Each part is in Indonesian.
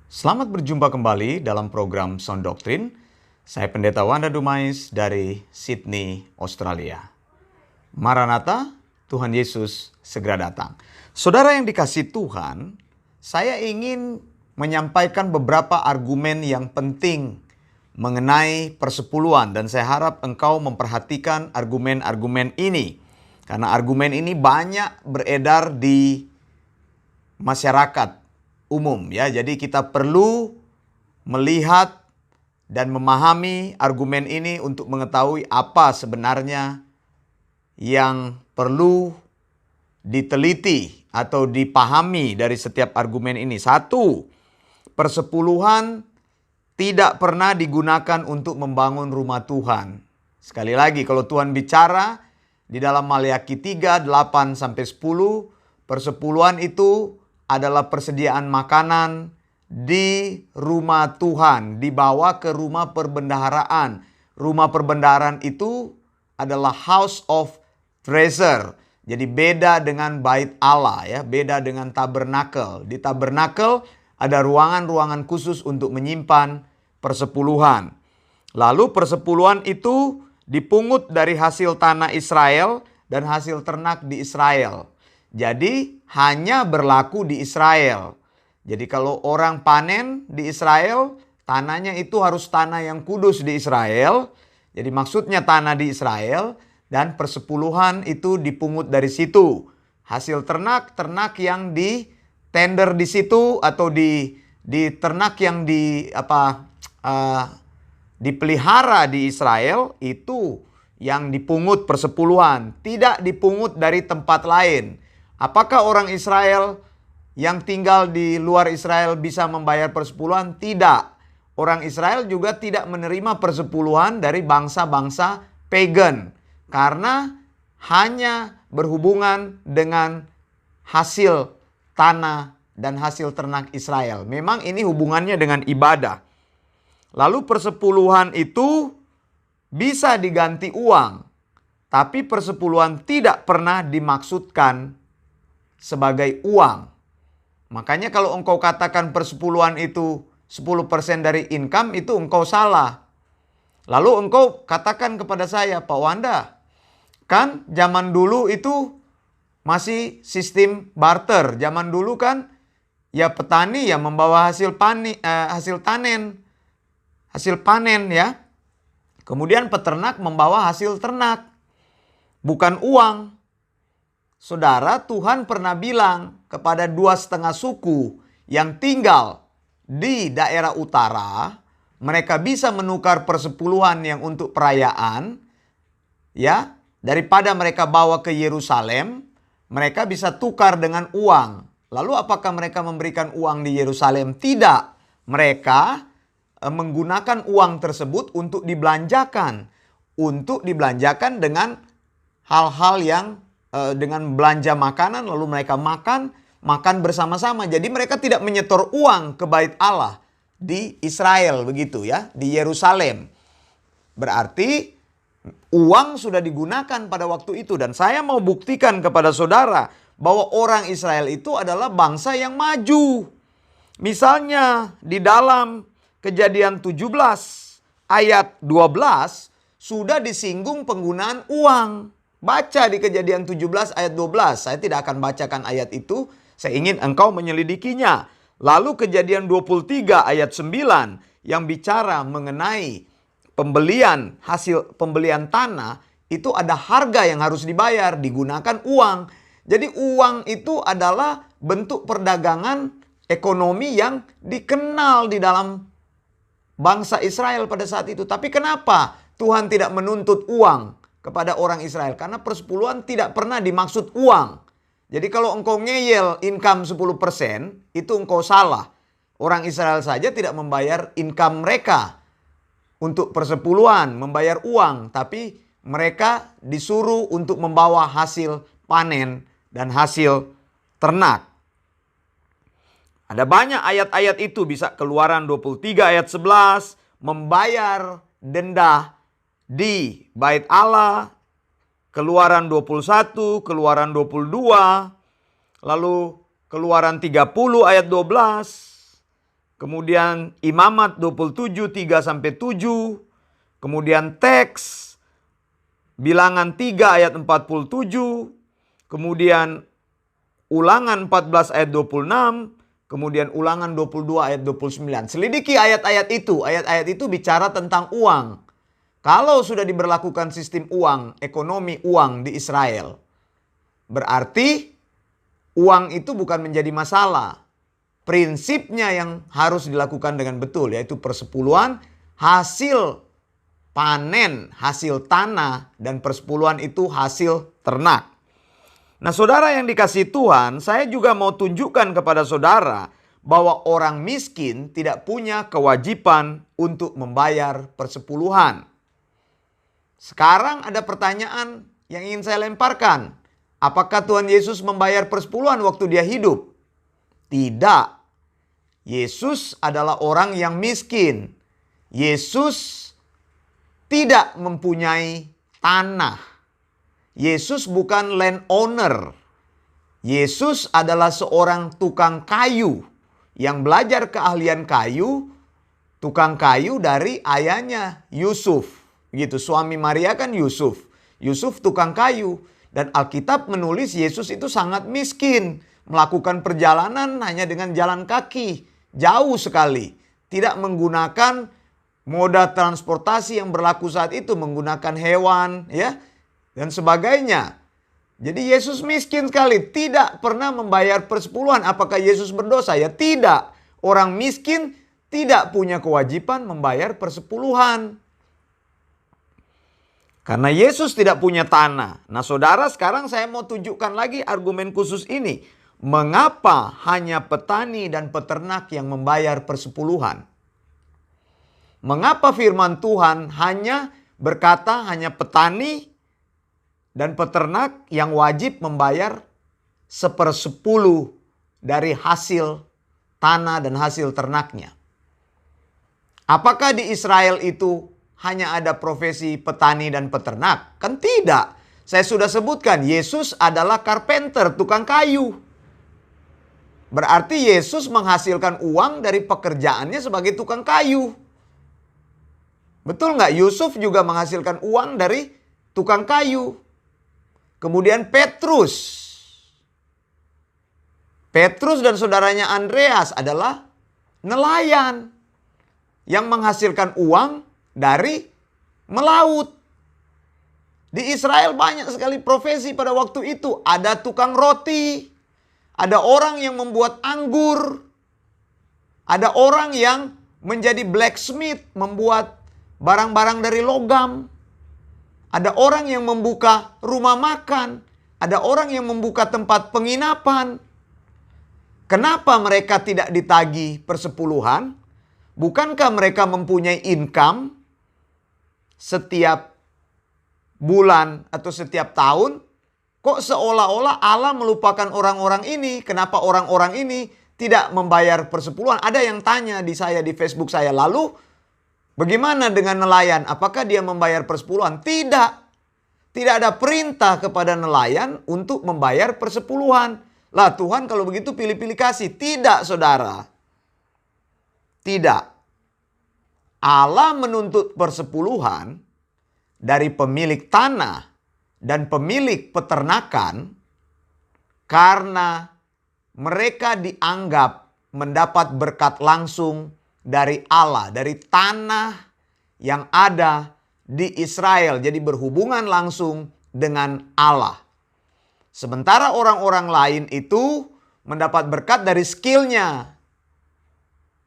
Selamat berjumpa kembali dalam program Sound Doctrine. Saya Pendeta Wanda Dumais dari Sydney, Australia. Maranatha, Tuhan Yesus segera datang. Saudara yang dikasihi Tuhan, saya ingin menyampaikan beberapa argumen yang penting mengenai persepuluhan dan saya harap engkau memperhatikan argumen-argumen ini. Karena argumen ini banyak beredar di masyarakat umum ya. Jadi kita perlu melihat dan memahami argumen ini untuk mengetahui apa sebenarnya yang perlu diteliti atau dipahami dari setiap argumen ini. Satu, persepuluhan tidak pernah digunakan untuk membangun rumah Tuhan. Sekali lagi, kalau Tuhan bicara di dalam Maleakhi 3, 8-10, persepuluhan itu adalah persediaan makanan di rumah Tuhan, dibawa ke rumah perbendaharaan. Rumah perbendaharaan itu adalah house of treasure. Jadi beda dengan bait Allah ya, beda dengan tabernakel. Di tabernakel ada ruangan-ruangan khusus untuk menyimpan persepuluhan. Lalu persepuluhan itu dipungut dari hasil tanah Israel dan hasil ternak di Israel. Jadi hanya berlaku di Israel. Jadi kalau orang panen di Israel, tanahnya itu harus tanah yang kudus di Israel. Jadi maksudnya tanah di Israel dan persepuluhan itu dipungut dari situ. Hasil ternak yang di tender di situ atau di ternak yang dipelihara di Israel itu yang dipungut persepuluhan, tidak dipungut dari tempat lain. Apakah orang Israel yang tinggal di luar Israel bisa membayar persepuluhan? Tidak. Orang Israel juga tidak menerima persepuluhan dari bangsa-bangsa pagan. Karena hanya berhubungan dengan hasil tanah dan hasil ternak Israel. Memang ini hubungannya dengan ibadah. Lalu persepuluhan itu bisa diganti uang. Tapi persepuluhan tidak pernah dimaksudkan sebagai uang. Makanya kalau engkau katakan persepuluhan itu 10% dari income, itu engkau salah. Lalu engkau katakan kepada saya, Pak Wanda, kan zaman dulu itu masih sistem barter. Zaman dulu kan ya petani ya membawa hasil panen ya. Kemudian peternak membawa hasil ternak, bukan uang. Saudara, Tuhan pernah bilang kepada 2,5 suku yang tinggal di daerah utara, mereka bisa menukar persepuluhan yang untuk perayaan, ya, daripada mereka bawa ke Yerusalem, mereka bisa tukar dengan uang. Lalu apakah mereka memberikan uang di Yerusalem? Tidak. Mereka menggunakan uang tersebut untuk dibelanjakan dengan hal-hal yang dengan belanja makanan, lalu mereka makan bersama-sama. Jadi mereka tidak menyetor uang ke bait Allah di Israel begitu ya, di Yerusalem. Berarti uang sudah digunakan pada waktu itu. Dan saya mau buktikan kepada saudara bahwa orang Israel itu adalah bangsa yang maju. Misalnya di dalam Kejadian 17 ayat 12 sudah disinggung penggunaan uang. Baca di Kejadian 17 ayat 12. Saya tidak akan bacakan ayat itu. Saya ingin engkau menyelidikinya. Lalu Kejadian 23 ayat 9 yang bicara mengenai hasil pembelian tanah, itu ada harga yang harus dibayar, digunakan uang. Jadi uang itu adalah bentuk perdagangan ekonomi yang dikenal di dalam bangsa Israel pada saat itu. Tapi kenapa Tuhan tidak menuntut uang kepada orang Israel? Karena persepuluhan tidak pernah dimaksud uang. Jadi kalau engkau ngeyel income 10%, itu engkau salah. Orang Israel saja tidak membayar income mereka untuk persepuluhan, membayar uang. Tapi mereka disuruh untuk membawa hasil panen dan hasil ternak. Ada banyak ayat-ayat itu, bisa Keluaran 23 ayat 11, membayar denda di bait Allah, Keluaran 21, Keluaran 22, lalu Keluaran 30 ayat 12, kemudian Imamat 27, 3-7, kemudian teks Bilangan 3 ayat 47, kemudian Ulangan 14 ayat 26, kemudian Ulangan 22 ayat 29. Selidiki ayat-ayat itu. Ayat-ayat itu bicara tentang uang. Kalau sudah diberlakukan sistem uang, ekonomi uang di Israel, berarti uang itu bukan menjadi masalah. Prinsipnya yang harus dilakukan dengan betul, yaitu persepuluhan, hasil panen, hasil tanah, dan persepuluhan itu hasil ternak. Nah, saudara yang dikasihi Tuhan, saya juga mau tunjukkan kepada saudara bahwa orang miskin tidak punya kewajiban untuk membayar persepuluhan. Sekarang ada pertanyaan yang ingin saya lemparkan. Apakah Tuhan Yesus membayar persepuluhan waktu dia hidup? Tidak. Yesus adalah orang yang miskin. Yesus tidak mempunyai tanah. Yesus bukan landowner. Yesus adalah seorang tukang kayu yang belajar keahlian kayu, tukang kayu dari ayahnya Yusuf. Gitu, suami Maria kan Yusuf. Yusuf tukang kayu. Dan Alkitab menulis Yesus itu sangat miskin. Melakukan perjalanan hanya dengan jalan kaki. Jauh sekali. Tidak menggunakan moda transportasi yang berlaku saat itu. Menggunakan hewan, ya, dan sebagainya. Jadi Yesus miskin sekali. Tidak pernah membayar persepuluhan. Apakah Yesus berdosa? Ya tidak. Orang miskin tidak punya kewajiban membayar persepuluhan. Karena Yesus tidak punya tanah. Nah, saudara, sekarang saya mau tunjukkan lagi argumen khusus ini. Mengapa hanya petani dan peternak yang membayar persepuluhan? Mengapa firman Tuhan hanya berkata hanya petani dan peternak yang wajib membayar 1/10 dari hasil tanah dan hasil ternaknya? Apakah di Israel itu hanya ada profesi petani dan peternak? Kan tidak. Saya sudah sebutkan, Yesus adalah carpenter, tukang kayu. Berarti Yesus menghasilkan uang dari pekerjaannya sebagai tukang kayu. Betul nggak? Yusuf juga menghasilkan uang dari tukang kayu. Kemudian Petrus dan saudaranya Andreas adalah nelayan yang menghasilkan uang dari melaut. Di Israel banyak sekali profesi pada waktu itu. Ada tukang roti, ada orang yang membuat anggur, ada orang yang menjadi blacksmith, membuat barang-barang dari logam. Ada orang yang membuka rumah makan. Ada orang yang membuka tempat penginapan. Kenapa mereka tidak ditagih persepuluhan? Bukankah mereka mempunyai income setiap bulan atau setiap tahun? Kok seolah-olah Allah melupakan orang-orang ini? Kenapa orang-orang ini tidak membayar persepuluhan? Ada yang tanya di Facebook saya, lalu bagaimana dengan nelayan? Apakah dia membayar persepuluhan? Tidak. Tidak ada perintah kepada nelayan untuk membayar persepuluhan. Lah Tuhan kalau begitu pilih-pilih kasih. Tidak, saudara. Tidak. Allah menuntut persepuluhan dari pemilik tanah dan pemilik peternakan karena mereka dianggap mendapat berkat langsung dari Allah, dari tanah yang ada di Israel. Jadi berhubungan langsung dengan Allah. Sementara orang-orang lain itu mendapat berkat dari skillnya,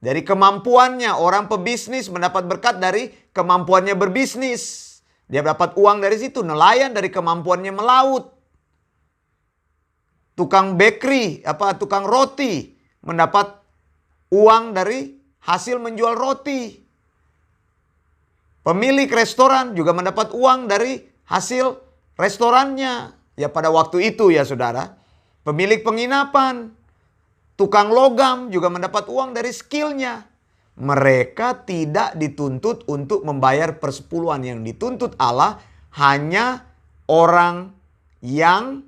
dari kemampuannya. Orang pebisnis mendapat berkat dari kemampuannya berbisnis. Dia dapat uang dari situ. Nelayan dari kemampuannya melaut. Tukang bakery, tukang roti mendapat uang dari hasil menjual roti. Pemilik restoran juga mendapat uang dari hasil restorannya. Ya pada waktu itu ya saudara. Pemilik penginapan, tukang logam juga mendapat uang dari skillnya. Mereka tidak dituntut untuk membayar persepuluhan. Yang dituntut Allah hanya orang yang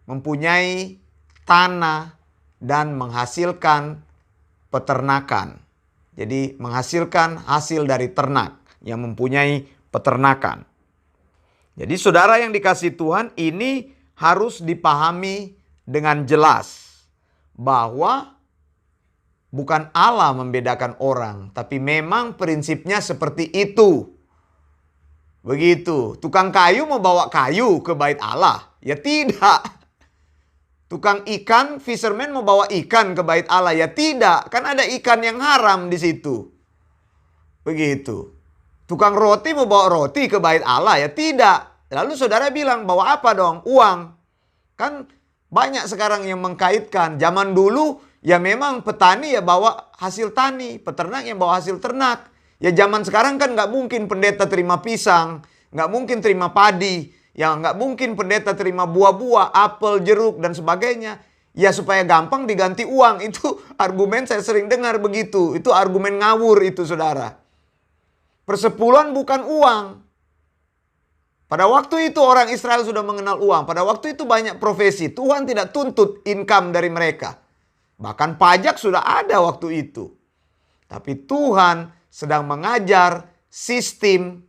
mempunyai tanah dan menghasilkan peternakan. Jadi menghasilkan hasil dari ternak yang mempunyai peternakan. Jadi saudara yang dikasihi Tuhan, ini harus dipahami dengan jelas bahwa bukan Allah membedakan orang, tapi memang prinsipnya seperti itu. Begitu. Tukang kayu mau bawa kayu ke bait Allah? Ya tidak. Tukang ikan, fisherman mau bawa ikan ke bait Allah? Ya tidak. Kan ada ikan yang haram di situ. Begitu. Tukang roti mau bawa roti ke bait Allah? Ya tidak. Lalu saudara bilang, bawa apa dong? Uang. Kan banyak sekarang yang mengkaitkan. Zaman dulu ya memang petani ya bawa hasil tani. Peternak yang bawa hasil ternak. Ya zaman sekarang kan nggak mungkin pendeta terima pisang. Nggak mungkin terima padi. Ya nggak mungkin pendeta terima buah-buah, apel, jeruk, dan sebagainya. Ya supaya gampang diganti uang. Itu argumen saya sering dengar begitu. Itu argumen ngawur itu saudara. Persepuluhan bukan uang. Pada waktu itu orang Israel sudah mengenal uang. Pada waktu itu banyak profesi. Tuhan tidak tuntut income dari mereka. Bahkan pajak sudah ada waktu itu. Tapi Tuhan sedang mengajar sistem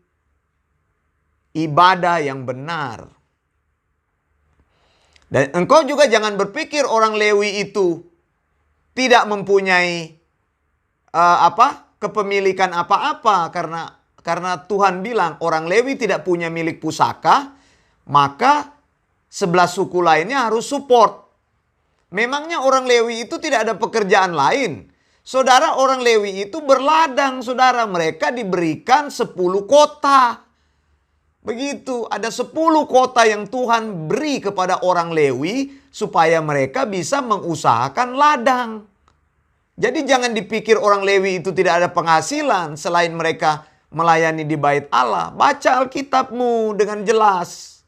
ibadah yang benar. Dan engkau juga jangan berpikir orang Lewi itu tidak mempunyai kepemilikan apa-apa, karena Tuhan bilang orang Lewi tidak punya milik pusaka, maka 11 suku lainnya harus support. Memangnya orang Lewi itu tidak ada pekerjaan lain? Saudara, orang Lewi itu berladang, saudara. Mereka diberikan 10 kota. Begitu, ada 10 kota yang Tuhan beri kepada orang Lewi supaya mereka bisa mengusahakan ladang. Jadi jangan dipikir orang Lewi itu tidak ada penghasilan selain mereka melayani di bait Allah. Baca Alkitabmu dengan jelas.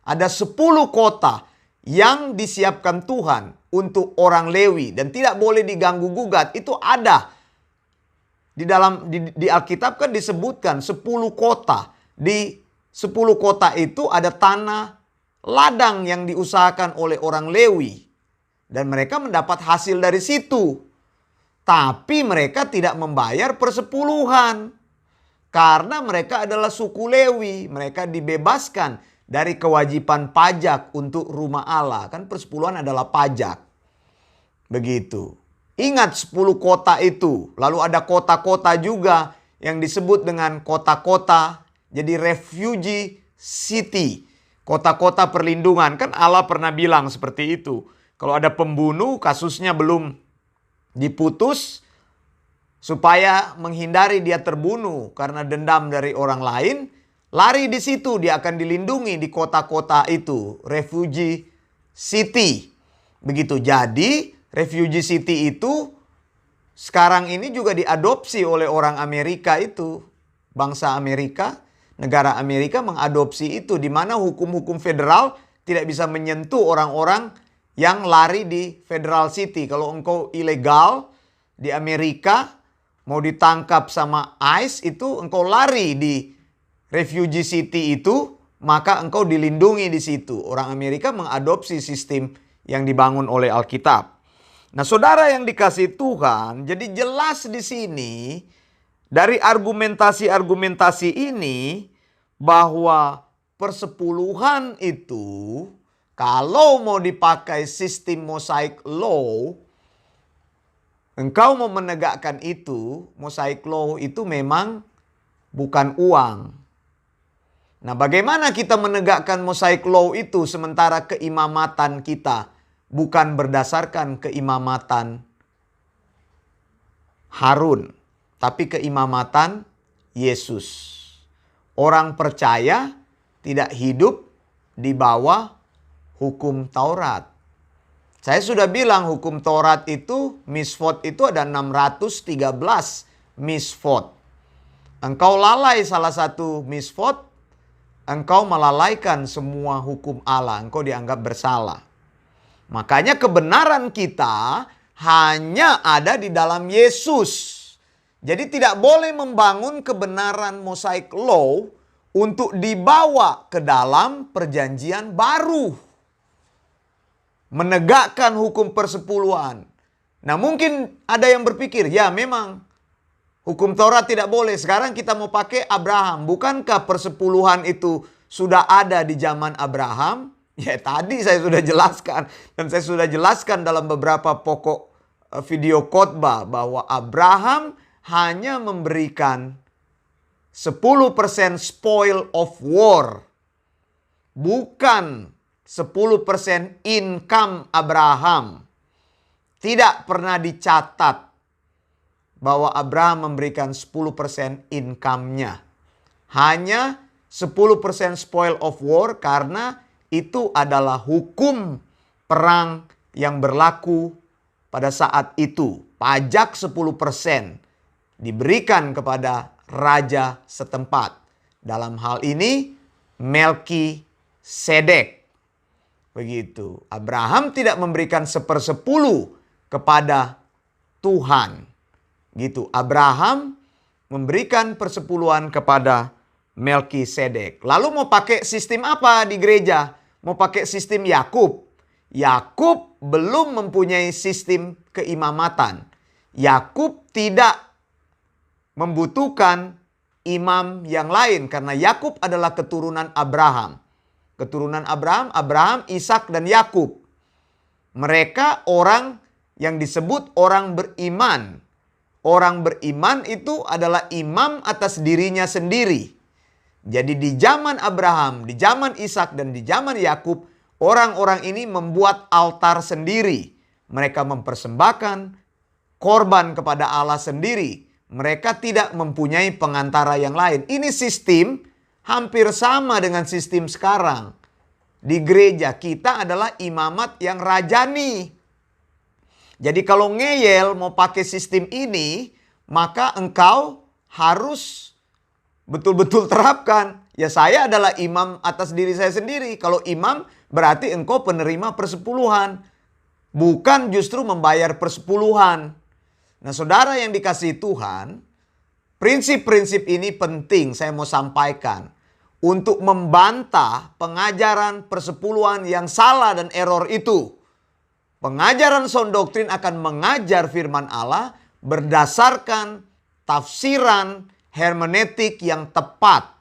Ada 10 kota yang disiapkan Tuhan untuk orang Lewi dan tidak boleh diganggu gugat. Itu ada. Di Alkitab kan disebutkan 10 kota. Di 10 kota itu ada tanah ladang yang diusahakan oleh orang Lewi. Dan mereka mendapat hasil dari situ. Tapi mereka tidak membayar persepuluhan. Karena mereka adalah suku Lewi. Mereka dibebaskan dari kewajiban pajak untuk rumah Allah. Kan persepuluhan adalah pajak. Begitu. Ingat 10 kota itu. Lalu ada kota-kota juga yang disebut dengan kota-kota. Jadi refugee city. Kota-kota perlindungan. Kan Allah pernah bilang seperti itu. Kalau ada pembunuh kasusnya belum diputus. Supaya menghindari dia terbunuh karena dendam dari orang lain, lari di situ, dia akan dilindungi di kota-kota itu, refugee city. Begitu. Jadi, refugee city itu sekarang ini juga diadopsi oleh orang Amerika itu. Bangsa Amerika, negara Amerika mengadopsi itu, di mana hukum-hukum federal tidak bisa menyentuh orang-orang yang lari di federal city. Kalau engkau ilegal di Amerika, mau ditangkap sama ICE itu, engkau lari di refugee city itu, maka engkau dilindungi di situ. Orang Amerika mengadopsi sistem yang dibangun oleh Alkitab. Nah, saudara yang dikasihi Tuhan, jadi jelas di sini dari argumentasi-argumentasi ini bahwa persepuluhan itu kalau mau dipakai sistem Mosaic Law, engkau mau menegakkan itu, Mosaic Law itu memang bukan uang. Nah, bagaimana kita menegakkan Mosaic Law itu sementara keimamatan kita bukan berdasarkan keimamatan Harun, tapi keimamatan Yesus. Orang percaya tidak hidup di bawah hukum Taurat. Saya sudah bilang hukum Taurat itu, misvot itu ada 613 misvot. Engkau lalai salah satu misvot, engkau melalaikan semua hukum Allah. Engkau dianggap bersalah. Makanya kebenaran kita hanya ada di dalam Yesus. Jadi tidak boleh membangun kebenaran Mosaic Law untuk dibawa ke dalam perjanjian baru. Menegakkan hukum persepuluhan. Nah, mungkin ada yang berpikir, ya memang Hukum Taurat tidak boleh. Sekarang kita mau pakai Abraham. Bukankah persepuluhan itu sudah ada di zaman Abraham? Ya tadi saya sudah jelaskan. Dan saya sudah jelaskan dalam beberapa pokok video khotbah bahwa Abraham hanya memberikan 10% spoil of war. Bukan 10% income Abraham. Tidak pernah dicatat bahwa Abraham memberikan 10% income-nya. Hanya 10% spoil of war karena itu adalah hukum perang yang berlaku pada saat itu. Pajak 10% diberikan kepada raja setempat. Dalam hal ini Melkisedek. Begitu. Abraham tidak memberikan 1/10 kepada Tuhan. Gitu. Abraham memberikan persepuluhan kepada Melkisedek. Lalu mau pakai sistem apa di gereja? Mau pakai sistem Yakub. Yakub belum mempunyai sistem keimamatan. Yakub tidak membutuhkan imam yang lain karena Yakub adalah keturunan Abraham. Keturunan Abraham, Ishak dan Yakub. Mereka orang yang disebut orang beriman. Orang beriman itu adalah imam atas dirinya sendiri. Jadi di zaman Abraham, di zaman Ishak dan di zaman Yakub, orang-orang ini membuat altar sendiri. Mereka mempersembahkan korban kepada Allah sendiri. Mereka tidak mempunyai pengantara yang lain. Ini sistem hampir sama dengan sistem sekarang. Di gereja kita adalah imamat yang rajani. Jadi kalau ngeyel mau pakai sistem ini, maka engkau harus betul-betul terapkan. Ya saya adalah imam atas diri saya sendiri. Kalau imam berarti engkau penerima persepuluhan. Bukan justru membayar persepuluhan. Nah saudara yang dikasihi Tuhan, prinsip-prinsip ini penting saya mau sampaikan. Untuk membantah pengajaran persepuluhan yang salah dan error itu. Pengajaran sound doktrin akan mengajar firman Allah berdasarkan tafsiran hermeneutik yang tepat.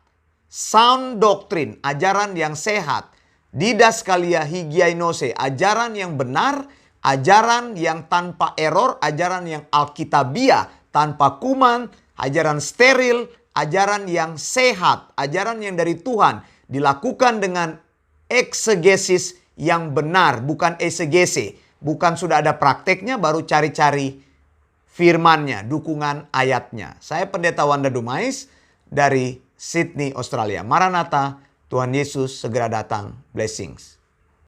Sound doktrin, ajaran yang sehat. Didaskalia hygienose, ajaran yang benar, ajaran yang tanpa error, ajaran yang alkitabiah, tanpa kuman, ajaran steril, ajaran yang sehat, ajaran yang dari Tuhan. Dilakukan dengan eksegesis yang benar, bukan esegese. Bukan sudah ada prakteknya baru cari-cari firmannya, dukungan ayatnya. Saya Pendeta Wanda Dumais dari Sydney, Australia. Maranatha, Tuhan Yesus segera datang. Blessings.